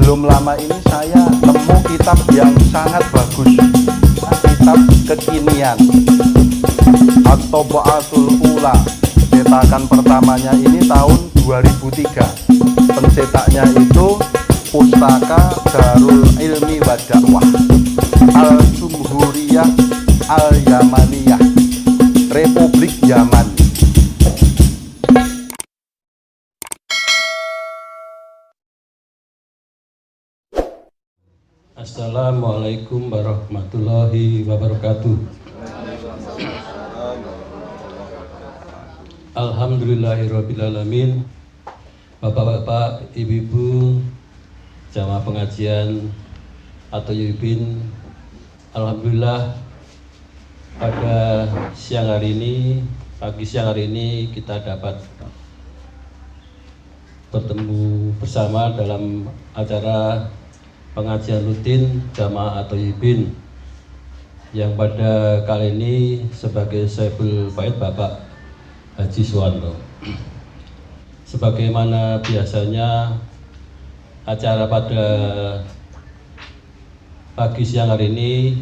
belum lama ini saya nemu kitab yang sangat bagus, kitab kekinian atau Ba'atul Ula. Cetakan pertamanya ini tahun 2003. Pencetaknya itu Pustaka Darul Ilmi wa Dakwah Al-Jumhuriyah Al-Yamaniyah, Republik Yaman. Assalamualaikum warahmatullahi wabarakatuh. Alhamdulillahirrabbilalamin. Bapak-bapak, ibu-ibu, jamaah pengajian atau Yubin, alhamdulillah pada pagi siang hari ini kita dapat bertemu bersama dalam acara pengajian rutin jamaah atau Yubin yang pada kali ini sebagai Saiful Bait Bapak Haji Suwanto. Sebagaimana biasanya acara pada pagi siang hari ini,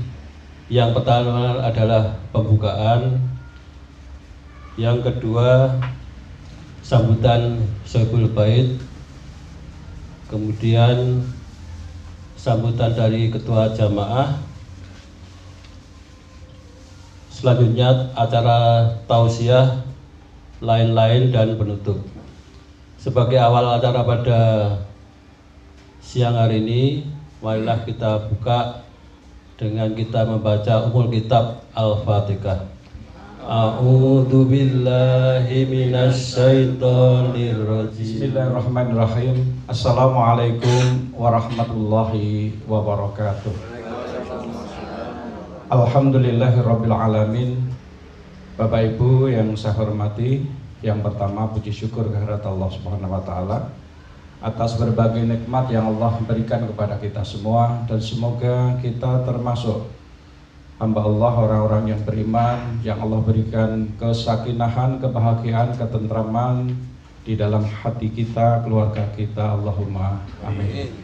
yang pertama adalah pembukaan, yang kedua sambutan Saiful Bait, kemudian sambutan dari ketua jamaah, selanjutnya acara tausiah, lain-lain dan penutup. Sebagai awal acara pada siang hari ini, marilah kita buka dengan kita membaca Ummul Kitab Al-Fatihah. A'udzu billahi minasy syaithanir rajim. Bismillahirrahmanirrahim. Assalamualaikum warahmatullahi wabarakatuh. Alhamdulillahirabbil alamin. Bapak Ibu yang saya hormati, yang pertama puji syukur kehadirat Allah Subhanahu wa taala atas berbagai nikmat yang Allah berikan kepada kita semua, dan semoga kita termasuk hamba Allah, orang-orang yang beriman, yang Allah berikan kesakinahan, kebahagiaan, ketentraman di dalam hati kita, keluarga kita. Allahumma amin.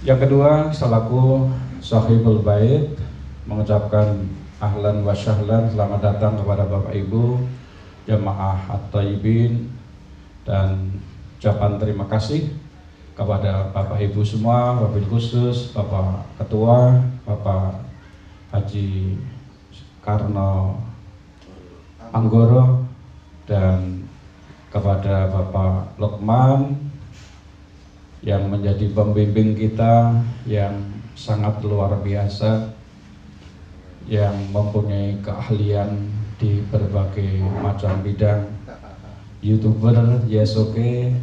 Yang kedua, selaku Sahibul Bait mengucapkan ahlan wa syahlan, selamat datang kepada Bapak Ibu jamaah at-thayyibin, dan ucapan terima kasih kepada Bapak Ibu semua, wabil khusus Bapak Ketua, Bapak Haji Karno Anggoro, dan kepada Bapak Lokman yang menjadi pembimbing kita yang sangat luar biasa, yang mempunyai keahlian di berbagai macam bidang. YouTuber, yes oke.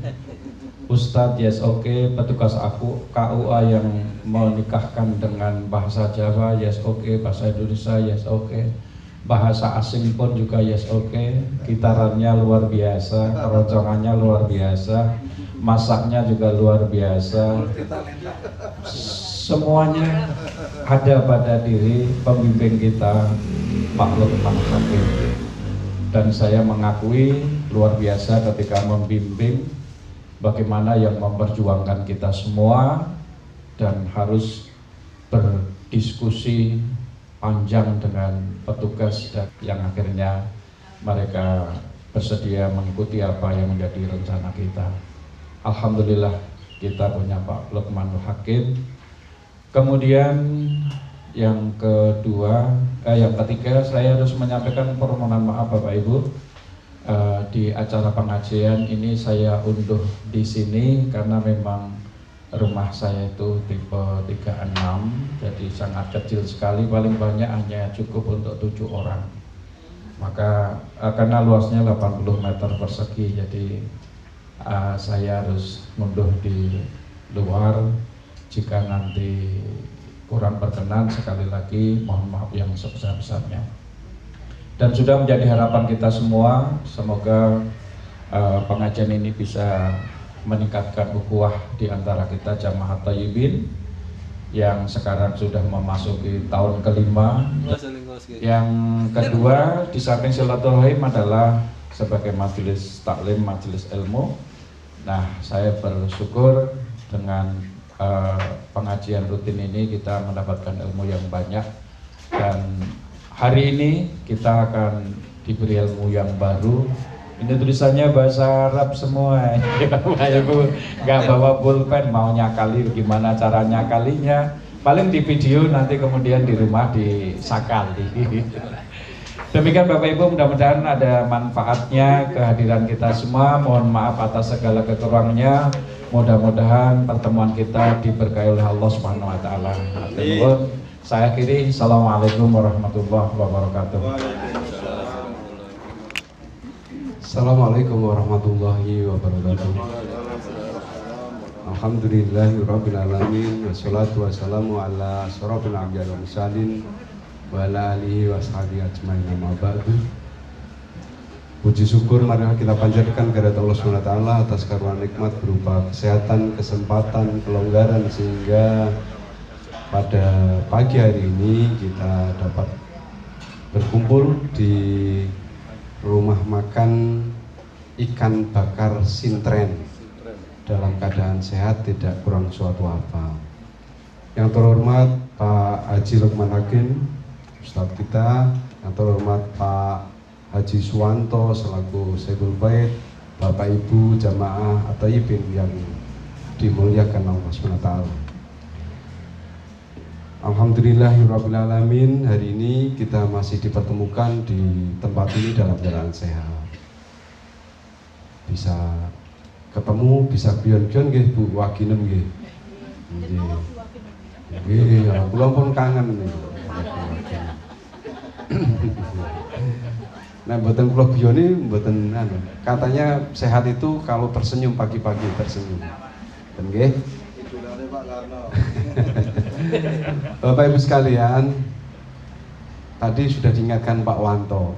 Ustadz, yes oke. Petugas KUA yang menikahkan dengan bahasa Jawa, yes oke. Bahasa Indonesia, yes oke. Bahasa asing pun juga yes oke. Gitarannya luar biasa, keroncongannya luar biasa, masaknya juga luar biasa. Semuanya ada pada diri pembimbing kita, Pak Lukman Hakim. Dan saya mengakui luar biasa ketika membimbing bagaimana yang memperjuangkan kita semua, dan harus berdiskusi panjang dengan petugas dan yang akhirnya mereka bersedia mengikuti apa yang menjadi rencana kita. Alhamdulillah kita punya Pak Lukman Hakim. Kemudian yang ketiga, saya harus menyampaikan permohonan maaf Bapak Ibu. Di acara pengajian ini saya unduh di sini karena memang rumah saya itu tipe 36, jadi sangat kecil sekali, paling banyak hanya cukup untuk 7 orang. Maka karena luasnya 80 meter persegi, jadi saya harus unduh di luar. Jika nanti kurang berkenan, sekali lagi mohon maaf yang sebesar-besarnya. Dan sudah menjadi harapan kita semua, semoga pengajian ini bisa meningkatkan ukhuwah di antara kita jamaah thayyibin yang sekarang sudah memasuki tahun kelima. Yang kedua, di samping silaturahim adalah sebagai majelis taklim, majelis ilmu. Nah, saya bersyukur dengan pengajian rutin ini kita mendapatkan ilmu yang banyak, dan hari ini kita akan diberi ilmu yang baru. Ini tulisannya bahasa Arab semua. Ibu nggak bawa pulpen, mau nyakali gimana cara nyakalinya? Paling di video, nanti kemudian di rumah disakali. Demikian Bapak Ibu, mudah-mudahan ada manfaatnya kehadiran kita semua. Mohon maaf atas segala kekurangannya. Mudah-mudahan pertemuan kita diberkahi oleh Allah Subhanahu wa taala. Saya akhiri. Assalamualaikum warahmatullahi wabarakatuh. Assalamualaikum warahmatullahi wabarakatuh. Alhamdulillahirabbil alamin, wassalatu wassalamu ala asyrofil anbiya'i wal mursalin wa ala alihi washabihi ajmain, amma ba'du. Puji syukur marilah kita panjatkan kehadirat Allah Subhanahu wa taala atas karunia nikmat berupa kesehatan, kesempatan, kelonggaran, sehingga pada pagi hari ini kita dapat berkumpul di rumah makan ikan bakar Sintren dalam keadaan sehat, tidak kurang suatu apa. Yang terhormat Pak Haji Lukman Hakim, Ustadz kita, yang terhormat Pak Haji Suwanto selaku Syekhul Bait, Bapak Ibu jamaah at-thayyibin yang dimuliakan Allah SWT. Alhamdulillahirabbil alamin, hari ini kita masih dipertemukan di tempat ini dalam keadaan sehat. Bisa ketemu, bisa bion-bion nggih Bu, waginem nggih. Nggih, kula pun kangen nih. Nah, mboten kula biyone mboten anu. Katanya sehat itu kalau tersenyum pagi-pagi tersenyum. Dan nggih. Bapak Ibu sekalian, tadi sudah diingatkan Pak Wanto,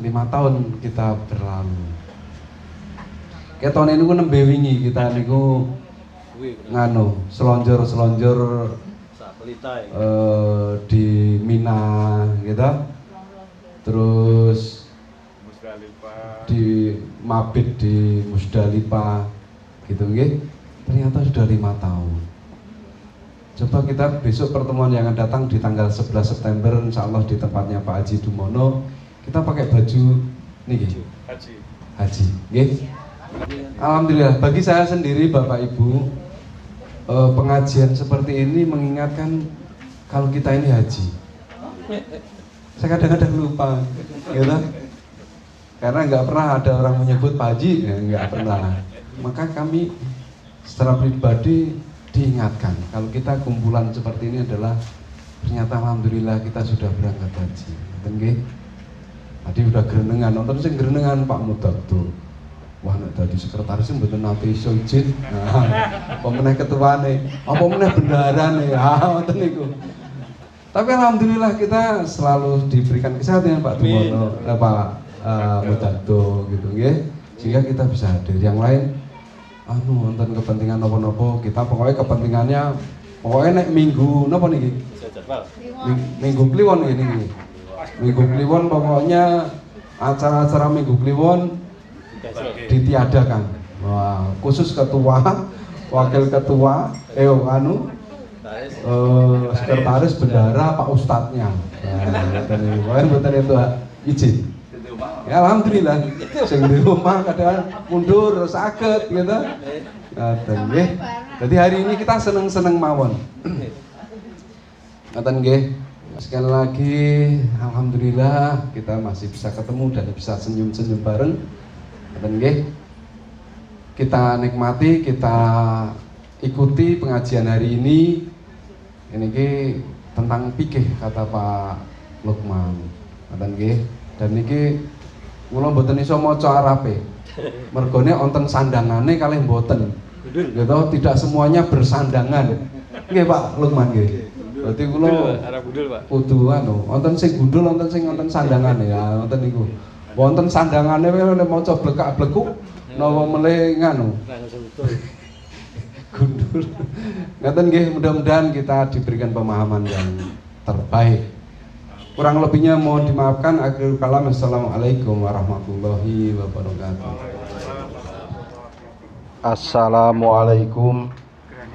5 tahun kita berlalu. Kayak tahun ini ku nembe wingi kita niku nganu selonjor di Mina gitu. Terus di mabit di Musdalifah gitu nggih. Ternyata sudah 5 tahun. Coba kita besok pertemuan yang akan datang di tanggal 11 September insya Allah di tempatnya Pak Haji Dumono, kita pakai baju nih Haji. Nggih. Alhamdulillah, bagi saya sendiri Bapak Ibu, pengajian seperti ini mengingatkan kalau kita ini haji. Saya kadang-kadang lupa, gitu. Karena nggak pernah ada orang menyebut Pak Haji, ya, nggak pernah. Maka kami secara pribadi diingatkan kalau kita kumpulan seperti ini adalah ternyata alhamdulillah kita sudah berangkat haji. Nggih. Tadi udah gerenengan, nonton sing gerenengan Pak Mudakto. Wah, nek dadi sekretaris mboten nate iso izin. Nah, apa meneh ketuane, apa meneh bendarane. Ngoten niku. Tapi alhamdulillah kita selalu diberikan kesehatan Pak Dumono, Pak Mudakto gitu nggih. Sehingga kita bisa hadir. Yang lain wonten kepentingan napa-napa, kita pokoknya kepentingannya pokoknya nek minggu napa niki? Minggu kliwon ini. Minggu kliwon pokoknya acara-acara minggu kliwon ditiadakan. Wah, khusus ketua, wakil ketua, sekretaris bendara, Pak Ustadznya. Nah, dan itu izin. Ya alhamdulillah, sing di rumah kadang mundur saged gitu. Ngoten nggih. Jadi hari ini kita seneng-seneng mawon. Ngoten nggih. Sekali lagi alhamdulillah kita masih bisa ketemu dan bisa senyum-senyum bareng. Ngoten nggih. Kita nikmati, kita ikuti pengajian hari ini. Ini tentang fikih kata Pak Lukman. Ngoten nggih. Dan niki kula mboten iso maca Arabe. Mergone wonten sandangane kalih mboten. Gitu, tidak semuanya bersandangan. Nggih Pak Lukman nggih. Berarti kula Arab gundul Pak. Kudu wonten sing gundul, wonten sing wonten sandangane ya, wonten niku. Wonten sandangane nek maca blekak-blekuk napa melih nganu. Gundul. Ngoten nggih, mudah-mudahan kita diberikan pemahaman yang terbaik. Kurang lebihnya mohon dimaafkan. Akhirul kalam. Assalamualaikum warahmatullahi wabarakatuh. Assalamualaikum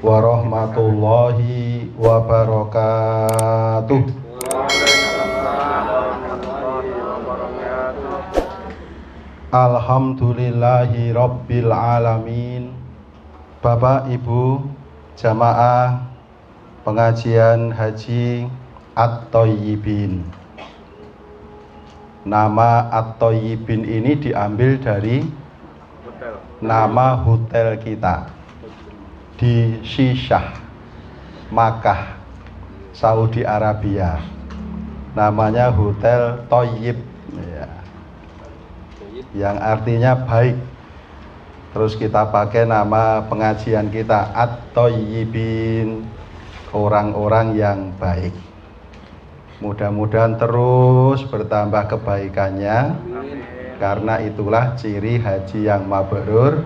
warahmatullahi wabarakatuh. Alhamdulillahi Rabbil Alamin. Bapak Ibu jamaah pengajian haji At-Thayyibin. Nama At-Thayyibin ini diambil dari nama hotel kita di Syishah, Makkah, Saudi Arabia. Namanya Hotel Thayyib ya, yang artinya baik. Terus kita pakai nama pengajian kita At-Thayyibin, orang-orang yang baik. Mudah-mudahan terus bertambah kebaikannya. Karena itulah ciri haji yang mabrur.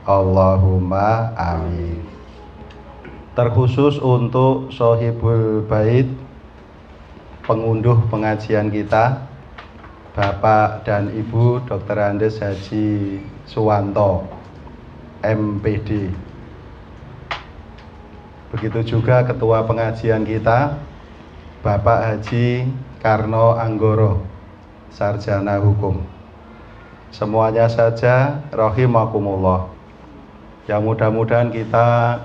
Allahumma amin. Terkhusus untuk Sohibul Bait, pengunduh pengajian kita, Bapak dan Ibu Dr. Andes Haji Suwanto, MPD. Begitu juga ketua pengajian kita, Bapak Haji Karno Anggoro, sarjana hukum. Semuanya saja rahimakumullah. Yang mudah-mudahan kita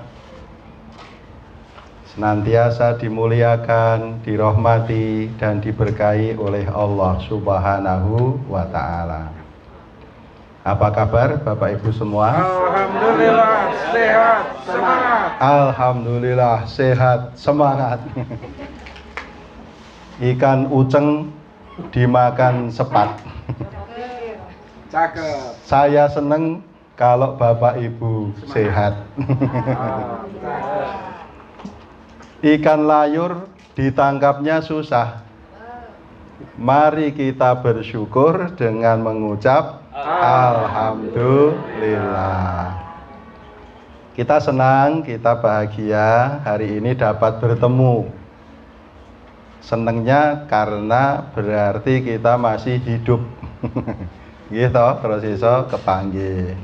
senantiasa dimuliakan, dirahmati dan diberkahi oleh Allah Subhanahu wa taala. Apa kabar Bapak Ibu semua? Alhamdulillah sehat, semangat. Alhamdulillah sehat, semangat. Ikan uceng dimakan sepat. Cakep. Saya seneng kalau Bapak Ibu sehat. Ikan layur ditangkapnya susah. Mari kita bersyukur dengan mengucap Alhamdulillah. Kita senang, kita bahagia hari ini dapat bertemu. Senengnya karena berarti kita masih hidup. Gitu, terus iso kepanggih.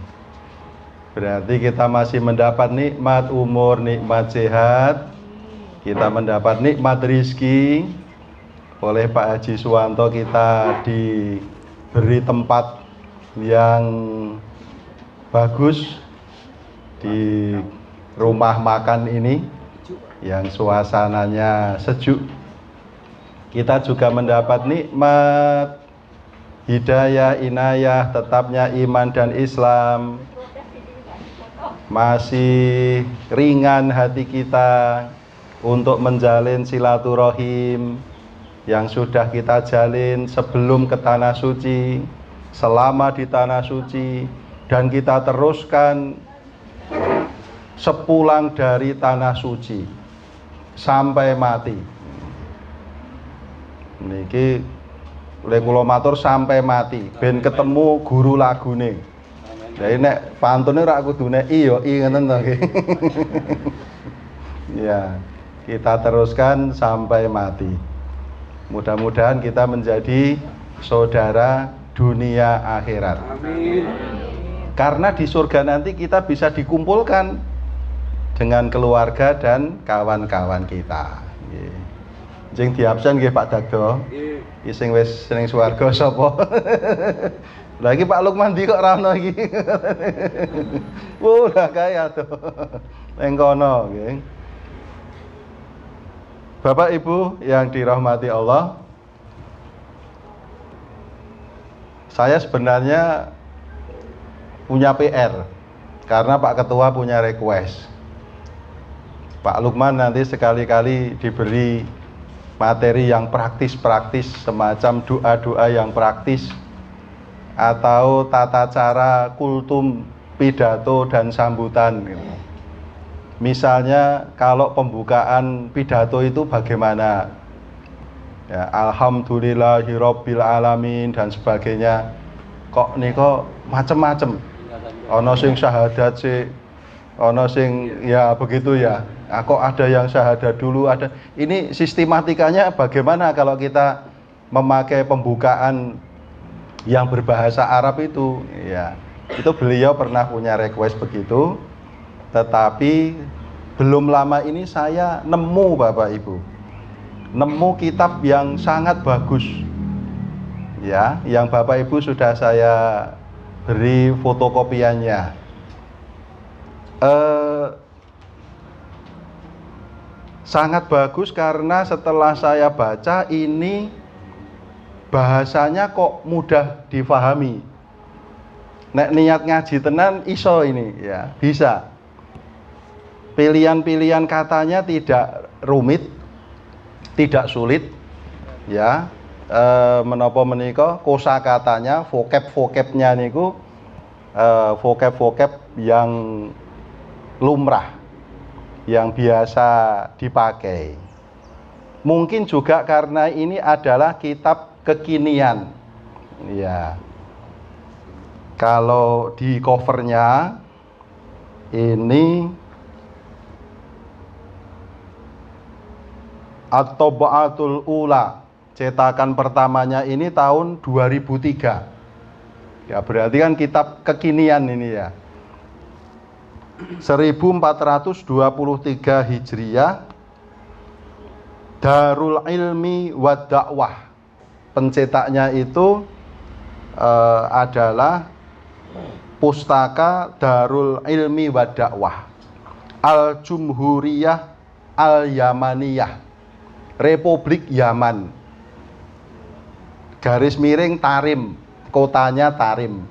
Berarti kita masih mendapat nikmat umur, nikmat sehat. Kita mendapat nikmat rizki. Oleh Pak Haji Suwanto kita diberi tempat yang bagus di rumah makan ini, yang suasananya sejuk. Kita juga mendapat nikmat hidayah, inayah, tetapnya iman dan Islam. Masih ringan hati kita untuk menjalin silaturahim yang sudah kita jalin sebelum ke tanah suci, selama di tanah suci, dan kita teruskan sepulang dari tanah suci sampai mati. Niki oleh kula matur sampai mati ben ketemu guru lagune. Jadi nek pantune ora kudune iya ngoten to nggih. Ya, kita teruskan sampai mati. Mudah-mudahan kita menjadi saudara dunia akhirat. Amin. Karena di surga nanti kita bisa dikumpulkan dengan keluarga dan kawan-kawan kita. Nggih. Jeng diabsen nggih Pak Dagdo. Nggih. Sing wis ning swarga sapa? Lagi Pak Lukman di kok ra ono iki. Wah, lah kaya to. Ning kono nggih. Bapak Ibu yang dirahmati Allah, saya sebenarnya punya PR karena Pak Ketua punya request. Pak Lukman nanti sekali-kali diberi materi yang praktis-praktis, semacam doa-doa yang praktis atau tata cara kultum, pidato dan sambutan gitu. Misalnya kalau pembukaan pidato itu bagaimana ya, Alhamdulillahirabbil alamin dan sebagainya. Kok niko macem-macem, ono sing syahadat sih, ono sing ya begitu ya. Kok ada yang syahadat dulu, ada. Ini sistematikanya bagaimana kalau kita memakai pembukaan yang berbahasa Arab itu ya. Itu beliau pernah punya request begitu. Tetapi belum lama ini saya nemu Bapak Ibu, nemu kitab yang sangat bagus ya, yang Bapak Ibu sudah saya beri fotokopiannya. Sangat bagus karena setelah saya baca ini bahasanya kok mudah difahami. Nek niat ngaji tenan iso ini ya, bisa. Pilihan-pilihan katanya tidak rumit, tidak sulit ya. Menapa menika kosakatanya, vocab-vocabnya niku vocab-vocab yang lumrah, yang biasa dipakai. Mungkin juga karena ini adalah kitab kekinian ya. Kalau di covernya ini At-Tabaatul Ula, cetakan pertamanya ini tahun 2003 ya, berarti kan kitab kekinian ini ya. 1423 Hijriah, Darul Ilmi wa Dakwah. Pencetaknya itu adalah Pustaka Darul Ilmi wa Dakwah Al-Jumhuriyah Al-Yamaniyah, Republik Yaman, garis miring Tarim, kotanya Tarim.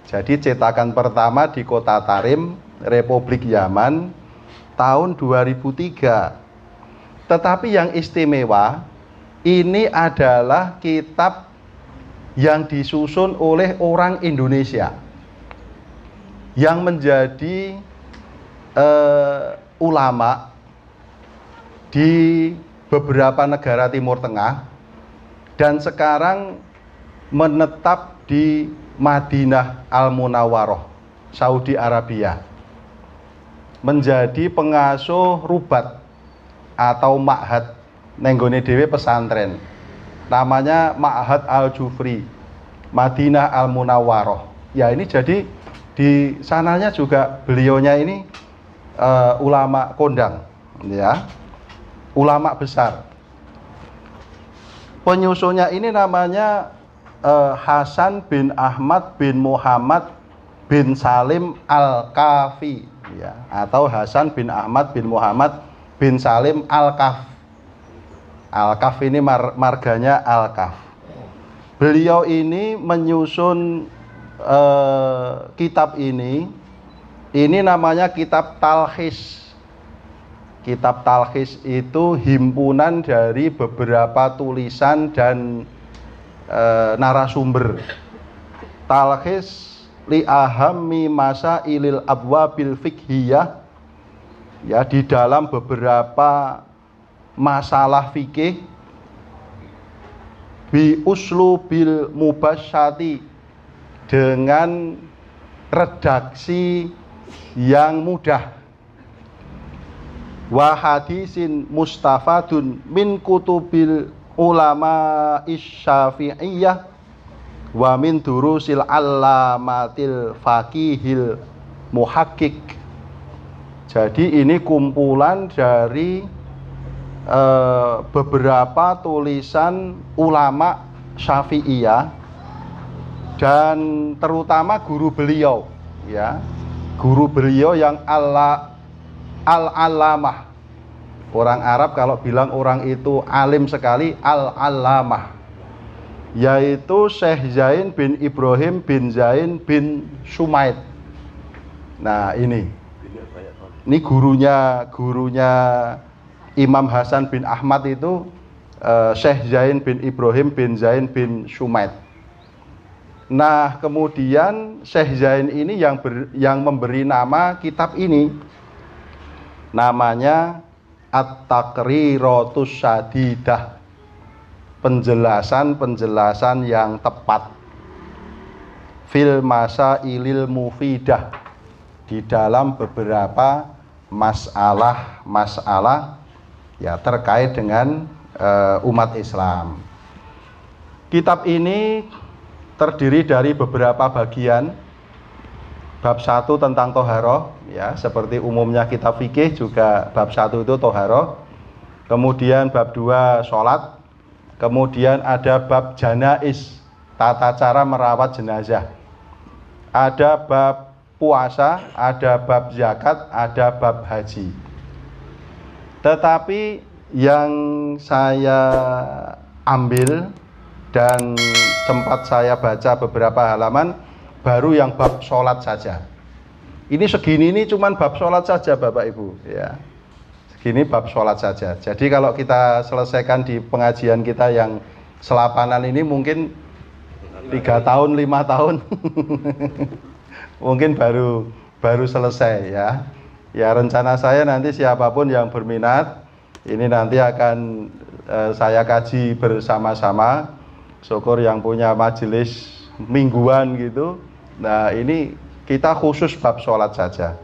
Jadi cetakan pertama di kota Tarim, Republik Yaman, tahun 2003. Tetapi yang istimewa, ini adalah kitab yang disusun oleh orang Indonesia yang menjadi ulama di beberapa negara Timur Tengah dan sekarang menetap di Madinah Al-Munawwaroh, Saudi Arabia, menjadi pengasuh rubat atau ma'had nenggone dhewe pesantren, namanya Ma'had Al-Jufri, Madinah Al-Munawwaroh. Ya, ini jadi di sananya juga beliaunya ini ulama kondang ya, ulama besar. Penyusunnya ini namanya Hasan bin Ahmad bin Muhammad bin Salim Al-Kafi ya, atau Hasan bin Ahmad bin Muhammad bin Salim Al-Kaf. Al-Kaf ini marganya Al-Kaf. Beliau ini menyusun kitab ini namanya kitab Talkhis. Kitab Talkhis itu himpunan dari beberapa tulisan dan narasumber. Talkhis li ahammi masailil abwabil fiqhiyah, ya, di dalam beberapa masalah fikih, bi uslubil mubasyati, dengan redaksi yang mudah, wa hadisin mustafadun min kutubil ulama isyafi'iyah wa min durusil allamatil faqihil muhakkik. Jadi ini kumpulan dari beberapa tulisan ulama Syafi'iyah dan terutama guru beliau ya, guru beliau yang al-alamah. Orang Arab kalau bilang orang itu alim sekali, al-alamah, yaitu Syekh Zain bin Ibrahim bin Zain bin Sumaid. Nah, ini gurunya Imam Hasan bin Ahmad itu Syekh Zain bin Ibrahim bin Zain bin Sumaid. Nah, kemudian Syekh Zain ini yang memberi nama kitab ini, namanya At-Taqriratus Sadidah, penjelasan-penjelasan yang tepat, fil masailil mufidah, di dalam beberapa masalah ya terkait dengan umat Islam. Kitab ini terdiri dari beberapa bagian. bab 1 tentang toharoh, ya, seperti umumnya kitab fikih juga bab 1 itu toharoh. Kemudian bab 2 sholat. Kemudian ada bab janais, tata cara merawat jenazah. Ada bab puasa, ada bab zakat, ada bab haji. Tetapi yang saya ambil dan sempat saya baca beberapa halaman baru yang bab sholat saja. Ini segini ini cuman bab sholat saja Bapak Ibu, ya. Segini bab sholat saja. Jadi kalau kita selesaikan di pengajian kita yang selapanan ini mungkin 3 tahun, 5 tahun mungkin baru selesai, ya. Ya, rencana saya nanti siapapun yang berminat ini nanti akan saya kaji bersama-sama. Syukur yang punya majelis mingguan gitu. Nah, ini kita khusus bab sholat saja.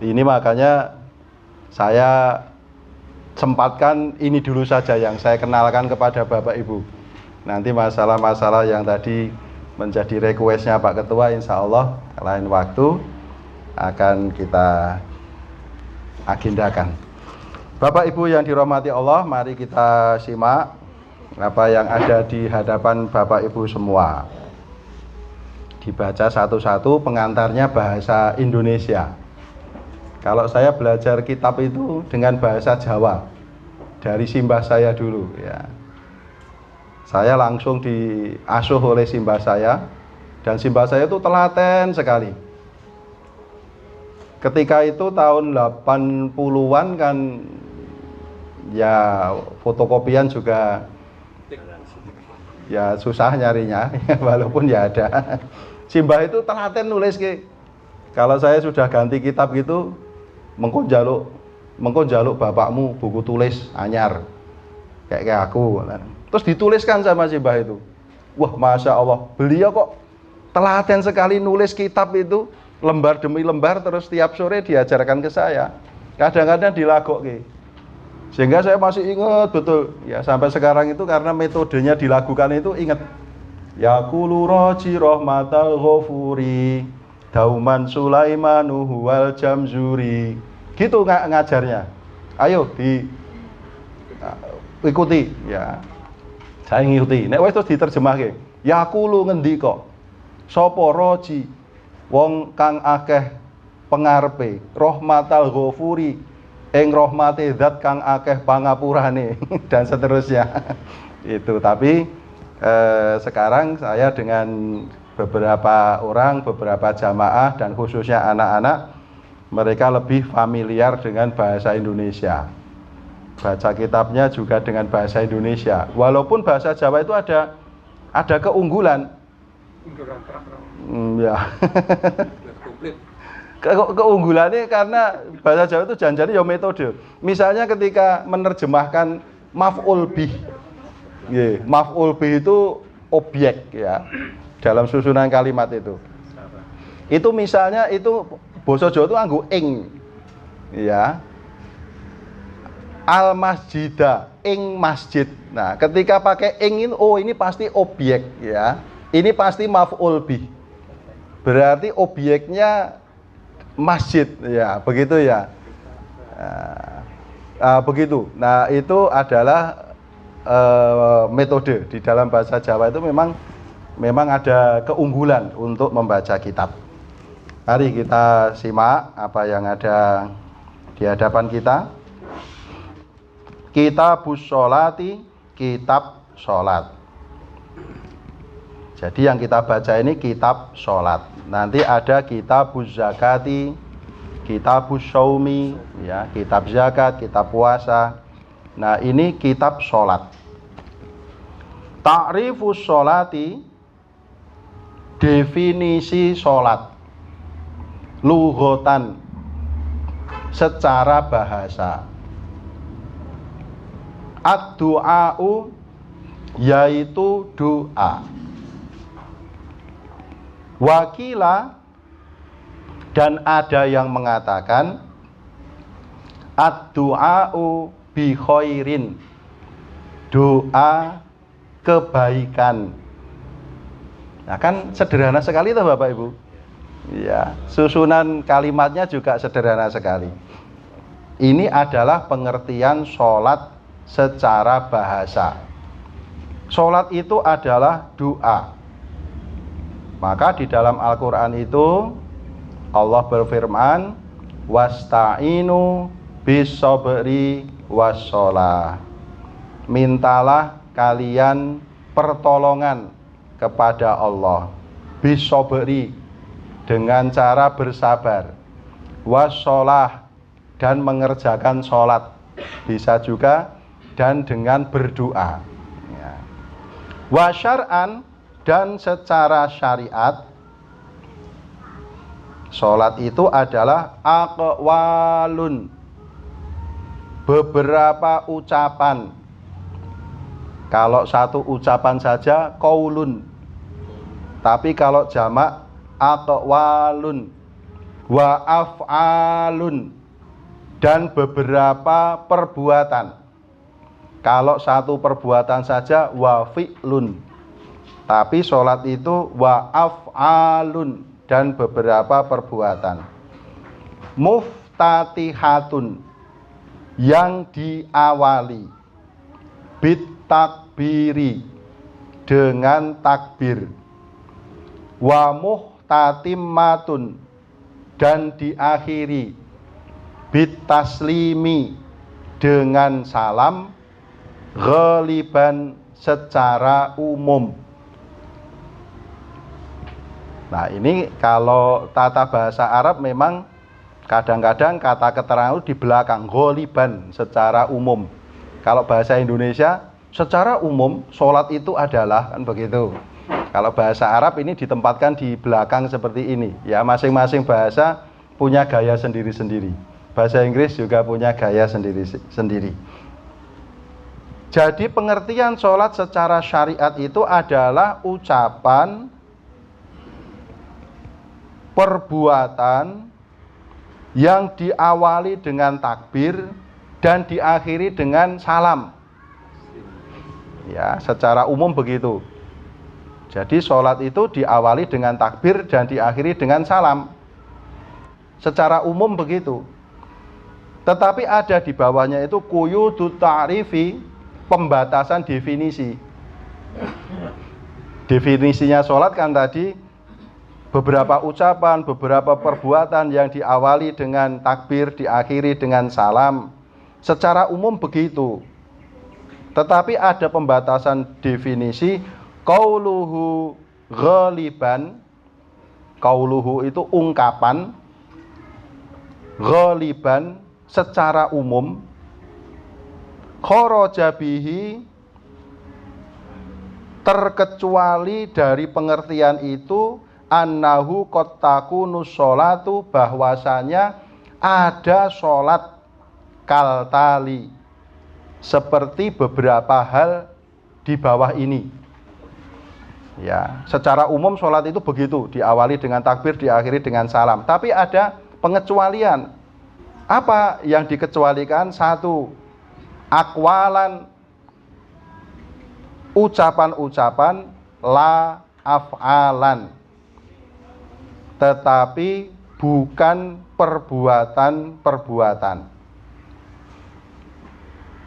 Ini makanya saya sempatkan ini dulu saja yang saya kenalkan kepada Bapak Ibu. Nanti masalah-masalah yang tadi menjadi requestnya Pak Ketua, insya Allah lain waktu akan kita agendakan. Bapak Ibu yang dirahmati Allah, mari kita simak apa yang ada di hadapan Bapak Ibu semua. Dibaca satu-satu, pengantarnya bahasa Indonesia. Kalau saya belajar kitab itu dengan bahasa Jawa dari simbah saya dulu, ya. Saya langsung diasuh oleh simbah saya, dan simbah saya itu telaten sekali. Ketika itu tahun 80-an kan, ya fotokopian juga ya susah nyarinya, walaupun ya ada. Simbah itu telaten nulis ke. Kalau saya sudah ganti kitab gitu, mengko njaluk bapakmu buku tulis anyar kayak aku. Terus dituliskan sama simbah itu. Wah, masya Allah, beliau kok telaten sekali nulis kitab itu lembar demi lembar, terus tiap sore diajarkan ke saya. Kadang-kadang dilagokke. Sehingga saya masih ingat betul, ya, sampai sekarang itu karena metodenya dilakukan itu ingat. Yaqulu roji rahmatal ghafuri dauman Sulaimanu huwal jamzuri. Gitu ngajarnya. Ayo ikuti, ya. Saya ngikuti. Nek wis terus diterjemahke. Yaqulu ngendika sapa roji wong kang akeh pengarepe rahmatal ghafuri ing rahmate zat kang akeh pangapurane dan seterusnya. Itu, tapi sekarang saya dengan beberapa orang, beberapa jamaah dan khususnya anak-anak, mereka lebih familiar dengan bahasa Indonesia. Baca kitabnya juga dengan bahasa Indonesia. Walaupun bahasa Jawa itu ada keunggulan. Ya. Keunggulannya karena bahasa Jawa itu jangan-jangan ya metode. Misalnya ketika menerjemahkan maf'ul bih. Yeah, maf'ul bih itu objek, ya, dalam susunan kalimat itu. Itu misalnya itu basa Jawa itu nganggo ing. Ya. Al masjida, ing masjid. Nah, ketika pakai ing ini, oh ini pasti objek, ya. Ini pasti maf'ul bih. Berarti objeknya masjid, ya, begitu ya. Begitu. Nah, itu adalah metode di dalam bahasa Jawa itu memang ada keunggulan untuk membaca kitab. Mari kita simak apa yang ada di hadapan kita. Kitabus sholati, kitab sholat. Jadi yang kita baca ini kitab sholat. Nanti ada kitabuz zakati, kitabus syaumi, ya, kitab zakat, kitab puasa. Nah, ini kitab sholat. Ta'rifus sholati, definisi sholat. Lughatan, secara bahasa. Ad-du'a'u, yaitu doa. Wakila, dan ada yang mengatakan ad-du'a'u bi khairin, doa kebaikan. Nah, kan sederhana sekali tuh Bapak Ibu. Ya, susunan kalimatnya juga sederhana sekali. Ini adalah pengertian sholat secara bahasa. Sholat itu adalah doa. Maka di dalam Al-Quran itu Allah berfirman, wasta'inu bis-sabri was-sholah. Mintalah kalian pertolongan kepada Allah bis-sabri, dengan cara bersabar, was-sholah, dan mengerjakan sholat, bisa juga, dan dengan berdoa ya. Wa syar'an, dan secara syariat sholat itu adalah aqwalun, beberapa ucapan. Kalau satu ucapan saja qaulun, tapi kalau jamak aqwalun wa af'alun, dan beberapa perbuatan. Kalau satu perbuatan saja wa fi'lun, tapi sholat itu wa af'alun, dan beberapa perbuatan. Muftatihatun, yang diawali, bit takbiri, dengan takbir, wa muhtatimmatun, dan diakhiri, bit taslimi, dengan salam, ghaliban, secara umum. Nah, ini kalau tata bahasa Arab memang kadang-kadang kata keterangan di belakang, ghaliban, secara umum. Kalau bahasa Indonesia secara umum sholat itu adalah, kan begitu. Kalau bahasa Arab ini ditempatkan di belakang seperti ini. Ya, masing-masing bahasa punya gaya sendiri-sendiri. Bahasa Inggris juga punya gaya sendiri-sendiri. Jadi pengertian sholat secara syariat itu adalah ucapan, perbuatan yang diawali dengan takbir dan diakhiri dengan salam. Ya, secara umum begitu. Jadi sholat itu diawali dengan takbir dan diakhiri dengan salam. Secara umum begitu. Tetapi ada di bawahnya itu quyudu ta'rifi, pembatasan definisi. Definisinya sholat kan tadi beberapa ucapan, beberapa perbuatan yang diawali dengan takbir, diakhiri dengan salam. Secara umum begitu. Tetapi ada pembatasan definisi, qauluhu ghaliban. Qauluhu itu ungkapan, ghaliban secara umum, kharaja bihi, terkecuali dari pengertian itu, annahu qad takunu sholatu, bahwasanya ada sholat kaltali, seperti beberapa hal di bawah ini. Ya, secara umum sholat itu begitu, diawali dengan takbir, diakhiri dengan salam. Tapi ada pengecualian. Apa yang dikecualikan? Satu, akwalan, ucapan-ucapan, la af'alan, tetapi bukan perbuatan-perbuatan.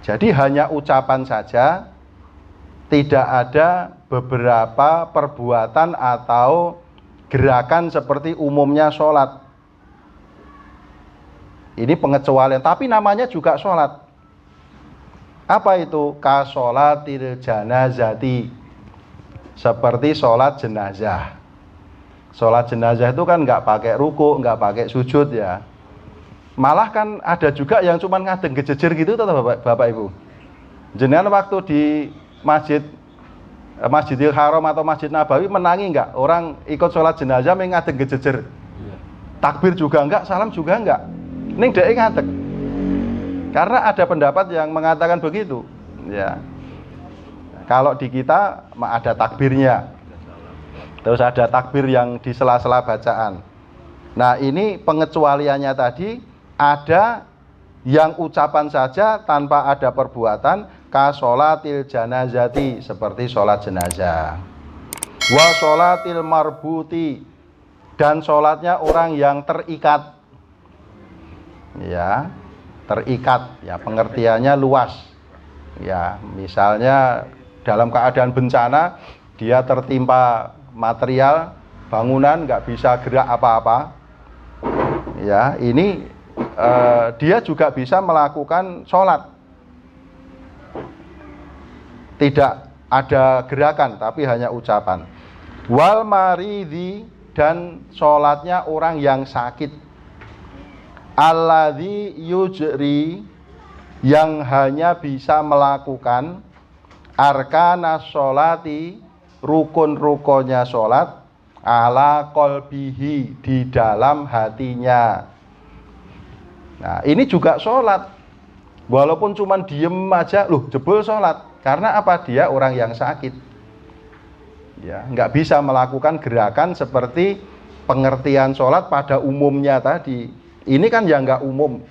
Jadi hanya ucapan saja, tidak ada beberapa perbuatan atau gerakan seperti umumnya sholat. Ini pengecualian, tapi namanya juga sholat. Apa itu? Ka sholatil janazati, seperti sholat jenazah. Sholat jenazah itu kan nggak pakai ruku, nggak pakai sujud ya. Malah kan ada juga yang cuma ngadeng gejejer gitu, tuh Bapak Ibu. Jenengan waktu di Masjidil Haram atau Masjid Nabawi menangi nggak orang ikut sholat jenazah ngadeng gejejer? Takbir juga enggak, salam juga enggak. Ning dhek ngadeg. Karena ada pendapat yang mengatakan begitu, ya. Kalau di kita ada takbirnya. Terus ada takbir yang di sela-sela bacaan. Nah, ini pengecualiannya tadi ada yang ucapan saja tanpa ada perbuatan, ka sholatil janazati, seperti sholat jenazah. Wa sholatil marbuti, dan sholatnya orang yang terikat. Ya, terikat, ya pengertiannya luas. Ya, misalnya dalam keadaan bencana dia tertimpa material bangunan, nggak bisa gerak apa-apa. Ya, ini dia juga bisa melakukan sholat. Tidak ada gerakan, tapi hanya ucapan. Wal maridhi, dan sholatnya orang yang sakit. Alladzi yujri, yang hanya bisa melakukan arkanas sholati, rukun-rukunnya sholat, ala qalbihi, di dalam hatinya. Nah, ini juga sholat. Walaupun cuma diem aja, loh jebol sholat. Karena apa? Dia orang yang sakit. Ya, nggak bisa melakukan gerakan seperti pengertian sholat pada umumnya tadi. Ini kan yang nggak umum.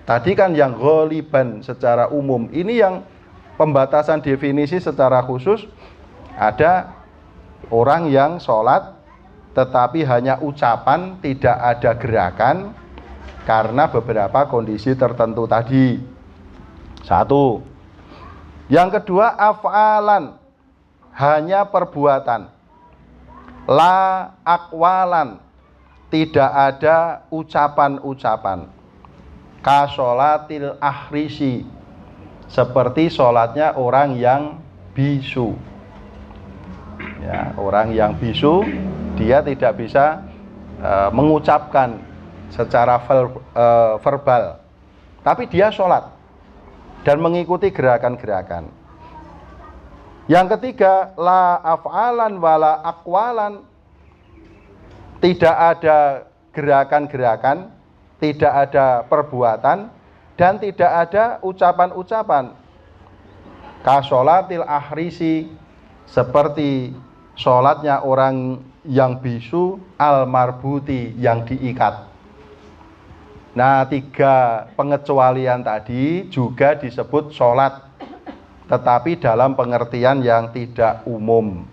Tadi kan yang ghaliban secara umum. Ini yang pembatasan definisi secara khusus. Ada orang yang sholat tetapi hanya ucapan, tidak ada gerakan karena beberapa kondisi tertentu tadi. Satu. Yang kedua, af'alan, hanya perbuatan. La akwalan, tidak ada ucapan-ucapan. Kasolatil ahrisi, seperti sholatnya orang yang bisu. Ya, orang yang bisu, dia tidak bisa mengucapkan secara verbal, tapi dia sholat dan mengikuti gerakan-gerakan. Yang ketiga, la af'alan wala akwalan, tidak ada gerakan-gerakan, tidak ada perbuatan, dan tidak ada ucapan-ucapan. Kasolatil ahrisi, seperti sholatnya orang yang bisu, al marbuti, yang diikat. Nah, 3 pengecualian tadi juga disebut sholat, tetapi dalam pengertian yang tidak umum.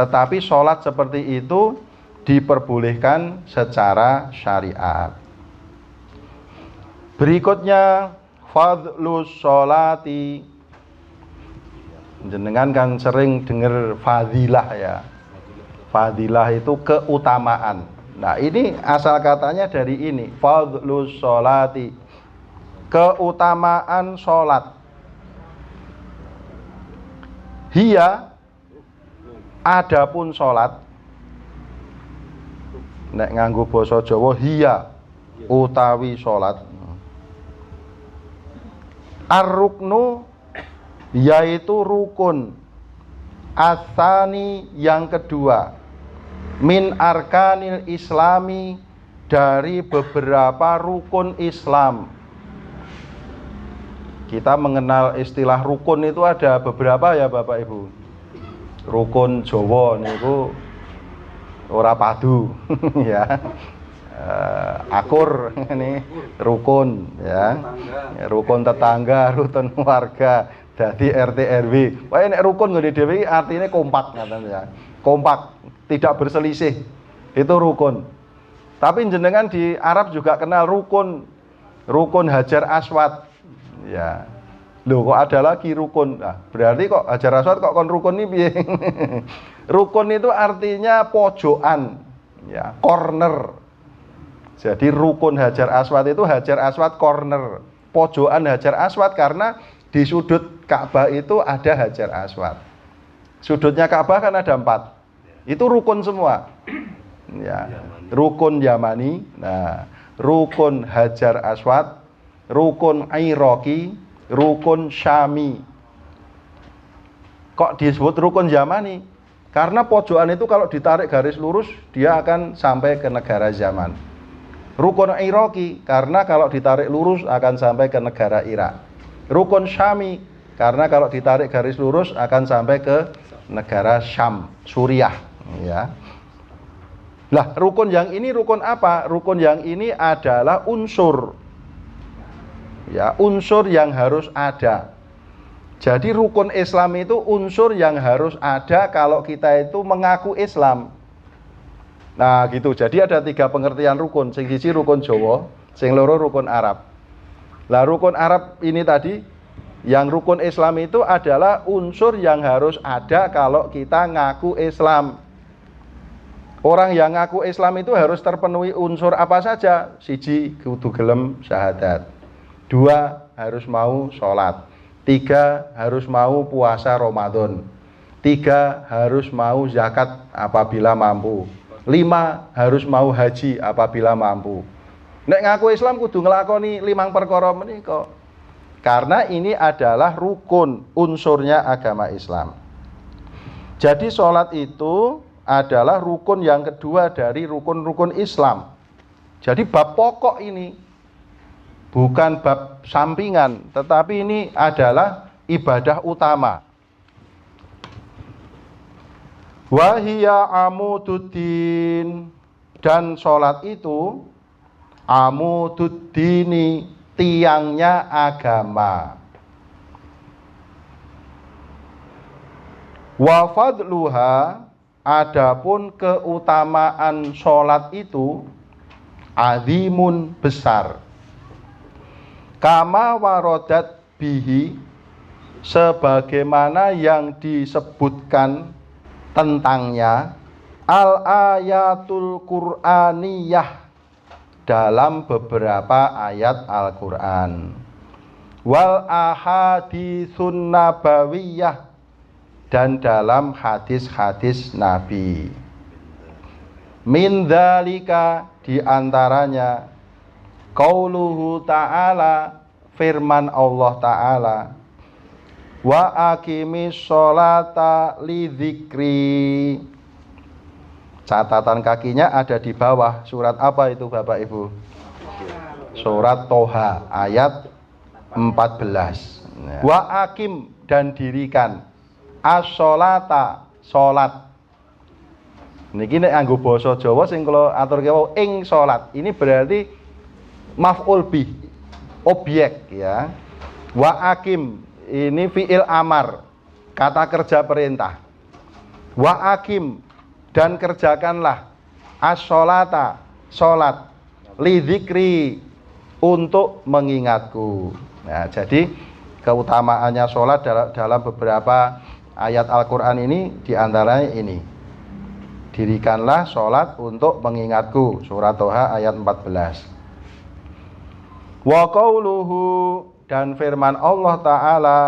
Tetapi sholat seperti itu diperbolehkan secara syariat. Berikutnya, fadlus sholati. Jenengan kan sering dengar fadilah ya. Fadilah itu keutamaan. Nah, ini asal katanya dari ini, fadlus sholati, keutamaan sholat. Hiya, adapun sholat, nek nganggo basa Jawa, hiya, utawi sholat. Ar-ruknu, yaitu rukun. Atsani, yang kedua. Min arkanil islami, dari beberapa rukun Islam. Kita mengenal istilah rukun itu ada beberapa ya Bapak Ibu. Rukun Jawa niku ora padu ya. Akur ini rukun ya. Rukun tetangga, rukun warga, dadi RT RW. Wae nek rukun ngene dhewe artine kompak ngaten ya. Kompak, tidak berselisih. Itu rukun. Tapi jenengan di Arab juga kenal rukun. Rukun Hajar Aswad. Ya. Loh, kok ada lagi rukun? Nah, berarti kok Hajar Aswad kok kon rukun ini piye? Rukun itu artinya pojokan, ya, corner. Jadi rukun Hajar Aswad itu Hajar Aswad corner, pojokan Hajar Aswad, karena di sudut Ka'bah itu ada Hajar Aswad. Sudutnya Ka'bah kan ada 4. Itu rukun semua. Ya, rukun Yamani, nah, rukun Hajar Aswad, rukun Iraqi, rukun Syami. Kok disebut rukun Yamani? Karena pojokan itu kalau ditarik garis lurus, dia akan sampai ke negara Yaman. Rukun Iraqi, karena kalau ditarik lurus akan sampai ke negara Irak. Rukun Syami, karena kalau ditarik garis lurus akan sampai ke negara Syam, Suriah, ya. Lah, rukun yang ini rukun apa? Rukun yang ini adalah unsur. Ya, unsur yang harus ada. Jadi rukun Islam itu unsur yang harus ada kalau kita itu mengaku Islam. Nah gitu, jadi ada 3 pengertian rukun. Sing siji rukun Jawa, sing loro rukun Arab. Lah rukun Arab ini tadi, yang rukun Islam itu adalah unsur yang harus ada kalau kita ngaku Islam. Orang yang ngaku Islam itu harus terpenuhi unsur apa saja? Siji, kudu gelem syahadat. 2, harus mau sholat. 3, harus mau puasa Ramadan. 3, harus mau zakat apabila mampu. 5, harus mau haji apabila mampu. Nek ngaku Islam kudu nglakoni 5 perkara menika. Karena ini adalah rukun unsurnya agama Islam. Jadi sholat itu adalah rukun yang kedua dari rukun-rukun Islam. Jadi bab pokok ini bukan bab sampingan, tetapi ini adalah ibadah utama. Wahia amududdin, dan sholat itu amududdini, tiangnya agama. Wa fadluha, adapun keutamaan sholat itu azimun, besar. Kama warodat bihi, sebagaimana yang disebutkan tentangnya al-ayatul Qur'aniyah, dalam beberapa ayat Al-Quran, wal ahaditsun nabawiyah, dan dalam hadis-hadis Nabi. Min dzalika, diantaranya qauluhu ta'ala, firman Allah Ta'ala, wa aqimis sholata lidzikri. Catatan kakinya ada di bawah. Surat apa itu Bapak Ibu? Surat Toha ayat 14. Wa aqim, dan dirikan as-sholata, sholat. Niki nek nganggo basa Jawa sing kula aturke wau, ing sholat. Ini berarti maf'ul bih, objek ya. Wa aqim, ini fi'il amar, kata kerja perintah. Wa aqim, dan kerjakanlah as-sholata, sholat, lidzikri, untuk mengingatku. Nah, jadi keutamaannya sholat dalam beberapa ayat Al-Quran ini diantaranya ini, dirikanlah sholat untuk mengingatku. Surat Toha ayat 14. Wa qauluhu, dan firman Allah Ta'ala,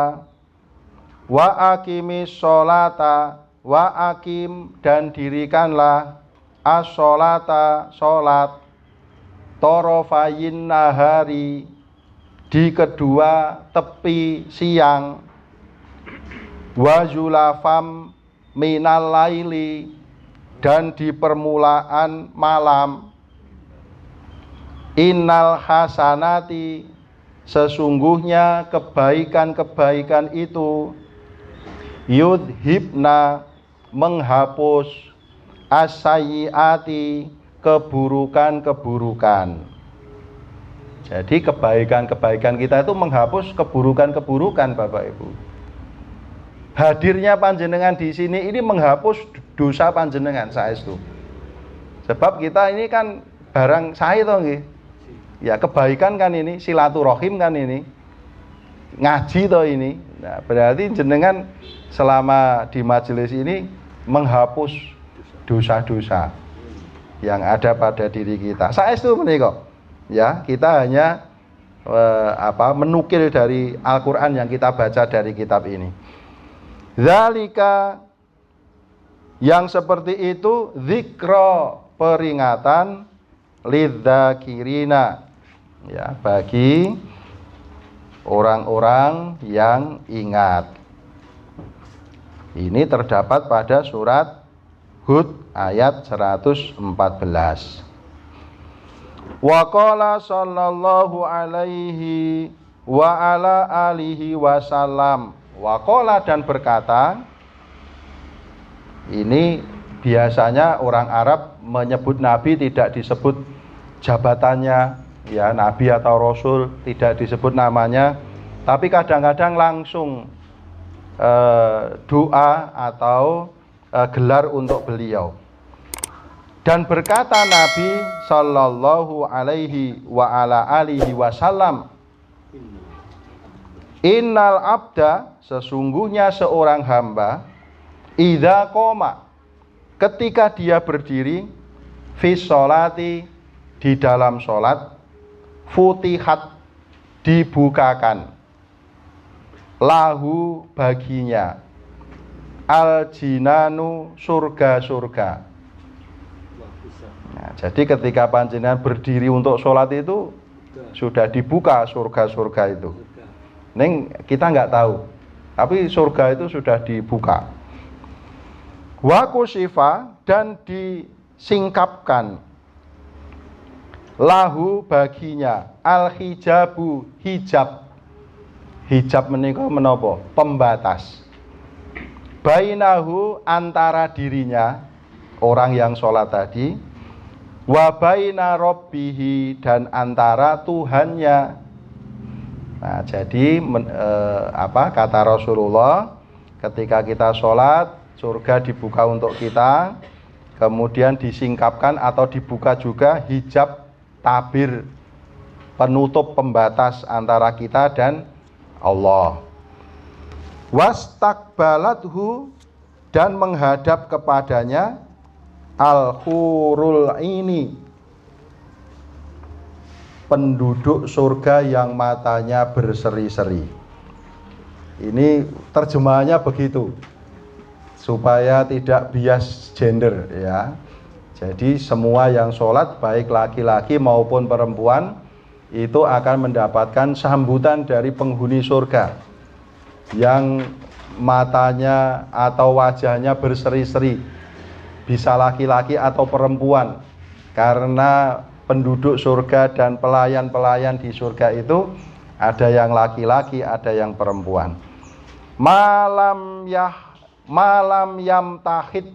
wa aqimis sholata, wa aqim, dan dirikanlah as-sholata, sholat, torofayin nahari, di kedua tepi siang, wa zulafam minal laili, dan di permulaan malam. Innal hasanati, sesungguhnya kebaikan-kebaikan itu yudhibna, menghapus as-sayyiati, keburukan-keburukan. Jadi kebaikan-kebaikan kita itu menghapus keburukan-keburukan Bapak Ibu. Hadirnya panjenengan di sini ini menghapus dosa panjenengan saestu. Sebab kita ini kan barang sae to nggih. Ya kebaikan kan ini, silaturahim kan ini, ngaji toh ini. Nah, berarti jenengan selama di majelis ini menghapus dosa-dosa yang ada pada diri kita. Saestu menika. Ya, kita hanya menukil dari Al-Qur'an yang kita baca dari kitab ini. Zalika, yang seperti itu, dzikra, peringatan, lidzakirina, ya, bagi orang-orang yang ingat. Ini terdapat pada surat Hud ayat 114. Wa qala sallallahu alaihi wa ala alihi wasallam. Wa qala, dan berkata, ini biasanya orang Arab menyebut Nabi tidak disebut jabatannya, ya, Nabi atau Rasul, tidak disebut namanya, tapi kadang-kadang langsung doa atau gelar untuk beliau. Dan berkata Nabi sallallahu alaihi wa ala alihi wasallam, innal abda, sesungguhnya seorang hamba, idza qoma, ketika dia berdiri, fi sholati, di dalam sholat, futihat, dibukakan, lahu, baginya, al jinanu, surga-surga. Nah, jadi ketika panjenengan berdiri untuk sholat itu sudah dibuka surga-surga itu. Neng kita nggak tahu, tapi surga itu sudah dibuka. Wa kushifa, dan disingkapkan, lahu, baginya, al hijabu, hijab. Hijab menika menapa? Pembatas. Bainahu, antara dirinya orang yang sholat tadi, wa baina rabbihi, dan antara Tuhannya. Nah, jadi kata Rasulullah, ketika kita sholat, surga dibuka untuk kita, kemudian disingkapkan atau dibuka juga hijab tabir, penutup pembatas antara kita dan Allah. Wastakbalathu, dan menghadap kepadanya al-hurul ini, penduduk surga yang matanya berseri-seri. Ini terjemahannya begitu, supaya tidak bias gender ya. Jadi semua yang sholat, baik laki-laki maupun perempuan, itu akan mendapatkan sambutan dari penghuni surga yang matanya atau wajahnya berseri-seri, bisa laki-laki atau perempuan, karena penduduk surga dan pelayan-pelayan di surga itu ada yang laki-laki, ada yang perempuan. Malam yamtahid,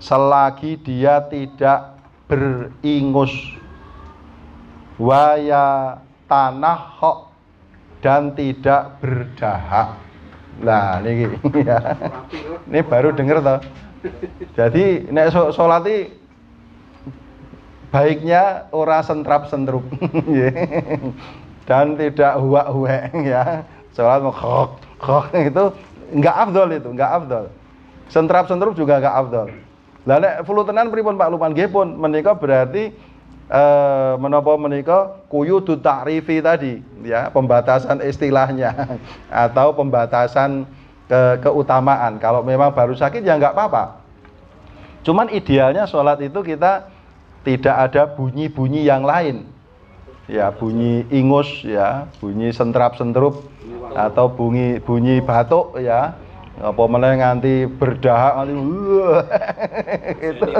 selagi dia tidak beringus, waya tanah, dan tidak berdahak. Nah ini ya, ini baru dengar toh. Jadi nek sholat baiknya ora sentrap-sentrup dan tidak huwak-huwek ya. Sholat khok itu enggak afdol, itu enggak afdol. Sentrap-sentrup juga enggak afdol. Lah nek fulutenan pripun Pak Lupan? Nggih pun menika berarti menapa menika quyudu ta'rifi tadi ya, pembatasan istilahnya atau pembatasan keutamaan. Kalau memang baru sakit ya enggak apa-apa. Cuman idealnya sholat itu kita tidak ada bunyi-bunyi yang lain. Ya, bunyi ingus ya, bunyi sentrap-sentrup atau bunyi batuk ya. Apa meneh nganti berdahak nganti gitu.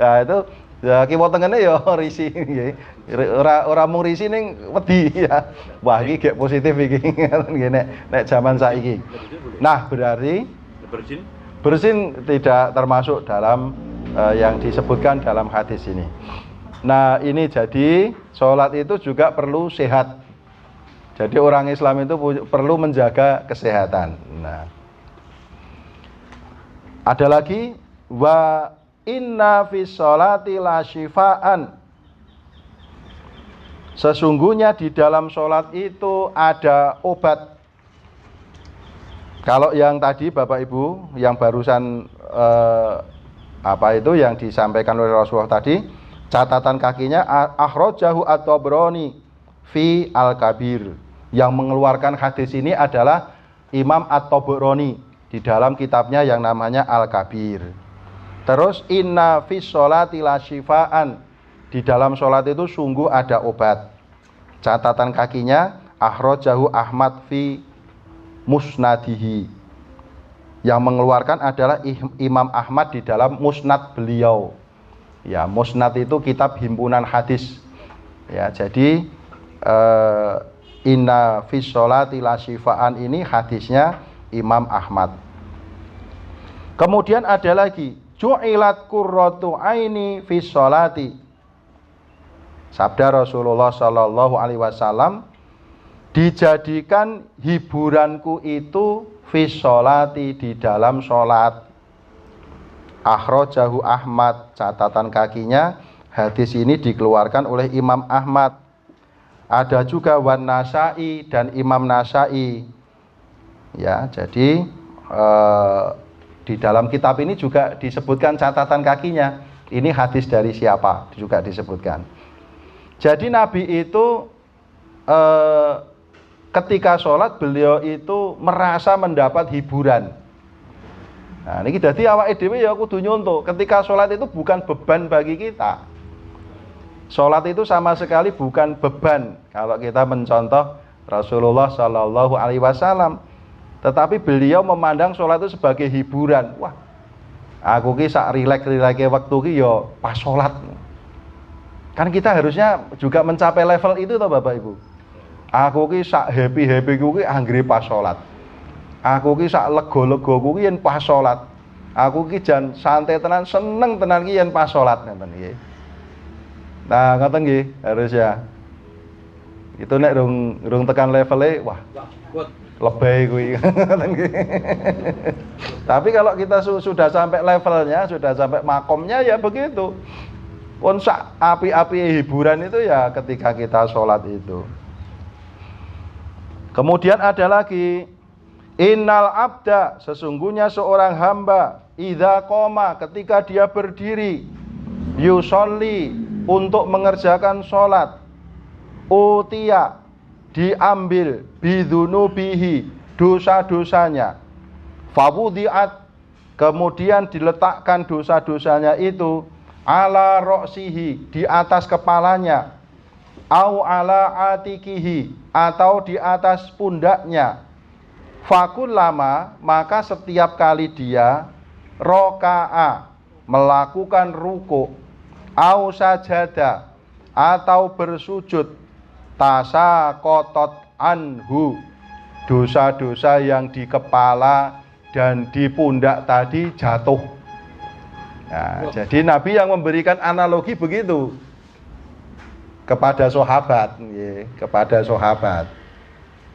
Ya itu ya kiwa tengene ya risi nggih. Ora mung risi ning wedi ya. Wah iki gek positif iki nggih nek zaman saiki. Nah, berarti bersin tidak termasuk dalam yang disebutkan dalam hadis ini. Nah, ini jadi sholat itu juga perlu sehat. Jadi orang Islam itu perlu menjaga kesehatan. Nah, ada lagi, wa inna fis sholati la syifaan, sesungguhnya di dalam sholat itu ada obat. Kalau yang tadi Bapak Ibu yang barusan yang disampaikan oleh Rasulullah tadi, catatan kakinya akhrajahu at-Tabrani fi al-Kabir. Yang mengeluarkan hadis ini adalah Imam at-Tabrani di dalam kitabnya yang namanya Al-Kabir. Terus inna fis sholati la syifaan, di dalam sholat itu sungguh ada obat. Catatan kakinya akhrajahu Ahmad fi musnadihi. Yang mengeluarkan adalah Imam Ahmad di dalam musnad beliau. Ya, musnad itu kitab himpunan hadis. Ya, jadi inna fis sholati la syifaan ini hadisnya Imam Ahmad. Kemudian ada lagi, ju'ilat qurratu aini fis sholati. Sabda Rasulullah sallallahu alaihi wasallam, dijadikan hiburanku itu fis sholati, di dalam sholat. Akhrajahu Ahmad, catatan kakinya hadis ini dikeluarkan oleh Imam Ahmad. Ada juga Wan Nasai dan Imam Nasai. Ya, jadi di dalam kitab ini juga disebutkan catatan kakinya. Ini hadis dari siapa juga disebutkan. Jadi Nabi itu ketika sholat beliau itu merasa mendapat hiburan. Nah, ini dadi awake dhewe ya kudu nyontoh. Ketika sholat itu bukan beban bagi kita. Sholat itu sama sekali bukan beban. Kalau kita mencontoh Rasulullah Shallallahu Alaihi Wasallam, tetapi beliau memandang sholat itu sebagai hiburan. Wah, aku ki sak rileks-rilekse waktu ki ya pas sholat. Kan kita harusnya juga mencapai level itu toh Bapak Ibu. Aku ki sak happy-happy ku ki anggere pas sholat. Aku ki sak lega-lega ku ki yen pas sholat. Aku ki jan santai tenan, seneng tenan ki yen pas sholat ngoten nggih. Nah, ngoten nggih harusnya. Itu nek rung tekan levele, wah. Lebay kuwi. Ngoten nggih. Tapi kalau kita sudah sampai levelnya, sudah sampai makomnya ya begitu. Pun sak api-api hiburan itu ya ketika kita sholat itu. Kemudian ada lagi, innal abda, sesungguhnya seorang hamba, idza qoma, ketika dia berdiri, yusolli, untuk mengerjakan sholat, utiya, diambil, bidunubihi, dosa-dosanya, fawudiat, kemudian diletakkan dosa-dosanya itu, ala roksihi, di atas kepalanya, au ala atikihi, atau di atas pundaknya. Fakul lama, maka setiap kali dia roka'a, melakukan ruku, au sajada, atau bersujud, tasakotot anhu, dosa-dosa yang di kepala dan di pundak tadi jatuh. Nah, jadi Nabi yang memberikan analogi begitu kepada sahabat, kepada sahabat.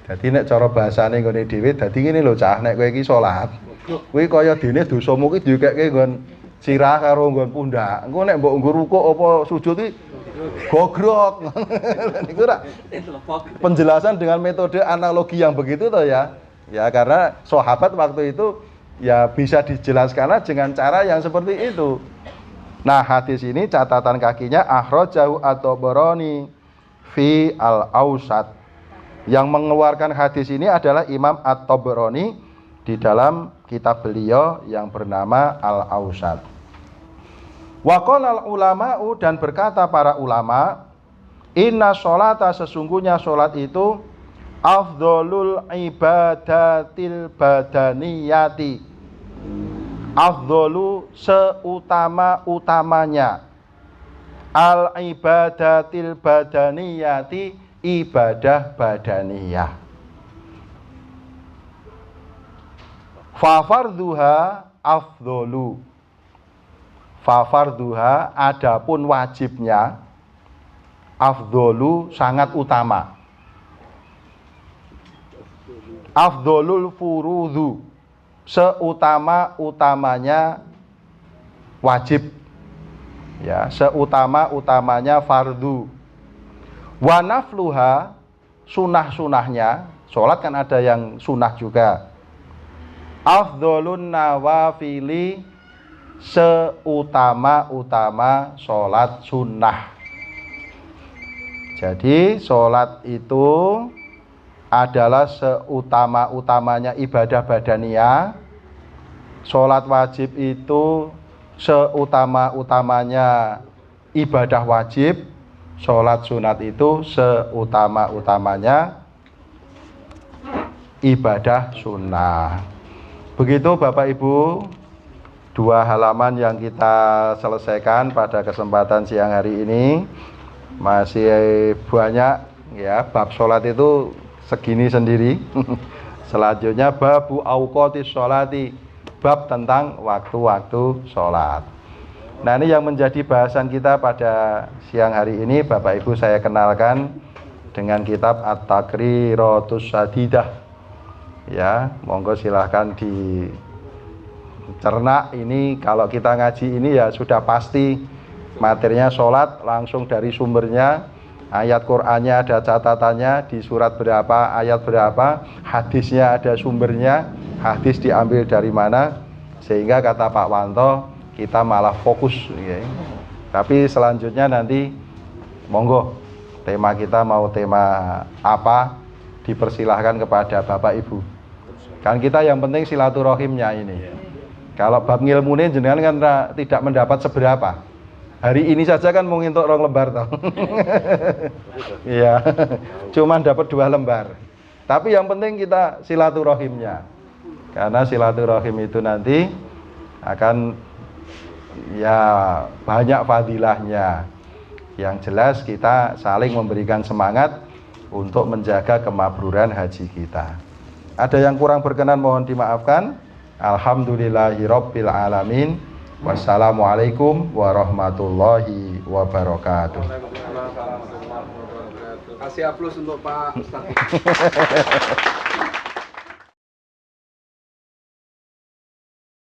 Jadi nek cara bahasane ngene dhewe, dadi ngene lho cah, nek kowe iki salat, kowe kaya dene dosamu ki dikeke nggon sirah karo nggon pundak. Engko nek mbok nggo rukuk apa sujud iki gogrok. Niku ra penjelasan dengan metode analogi yang begitu toh ya. Ya karena sahabat waktu itu ya bisa dijelaskan dengan cara yang seperti itu. Nah, hadis ini catatan kakinya akhrajahu at-Tabarani fi al-Awsat. Yang mengeluarkan hadis ini adalah Imam at-Tabarani di dalam kitab beliau yang bernama Al-Awsat. Wa qala al-ulama'u, dan berkata para ulama, inna sholata, sesungguhnya sholat itu afdholul ibadatil badaniyati, afdholu seutama-utamanya, al ibadatil badaniyati, ibadah badaniyah. Fa fardhuha afdholu, fa fardhuha, adapun wajibnya, afdholu sangat utama. Afdholul furudhu, seutama-utamanya wajib, ya, seutama-utamanya fardu. Wa nafluha, sunah-sunahnya, sholat kan ada yang sunah juga. Afdholun nawafili, seutama-utama sholat sunnah. Jadi sholat itu adalah seutama-utamanya ibadah badaniyah. Sholat wajib itu seutama-utamanya ibadah wajib. Sholat sunat itu seutama-utamanya ibadah sunnah. Begitu Bapak Ibu, dua halaman yang kita selesaikan pada kesempatan siang hari ini. Masih banyak ya, bab sholat itu segini sendiri. Selanjutnya babu auqatis sholati, bab tentang waktu-waktu sholat. Nah, ini yang menjadi bahasan kita pada siang hari ini. Bapak Ibu, saya kenalkan dengan kitab At-Taqriratus Sadidah. Ya, monggo silahkan cerna ini kalau kita ngaji ini ya sudah pasti materinya sholat langsung dari sumbernya, ayat Qur'annya ada catatannya di surat berapa, ayat berapa, hadisnya ada sumbernya, hadis diambil dari mana, sehingga kata Pak Wanto kita malah fokus ya. Tapi selanjutnya nanti monggo tema kita mau tema apa dipersilahkan kepada Bapak Ibu. Kan kita yang penting silaturahimnya ini. Kalau bab ngilmune jenengan kan tidak mendapat seberapa. Hari ini saja kan mau ngintuk 2 lembar toh. Iya. Cuman dapat 2 lembar. Tapi yang penting kita silaturahimnya. Karena silaturahim itu nanti akan ya banyak fadilahnya. Yang jelas kita saling memberikan semangat untuk menjaga kemakburan haji kita. Ada yang kurang berkenan mohon dimaafkan. Alhamdulillahirabbil alamin. Wassalamualaikum warahmatullahi wabarakatuh. Kasih aplaus untuk Pak Ustaz.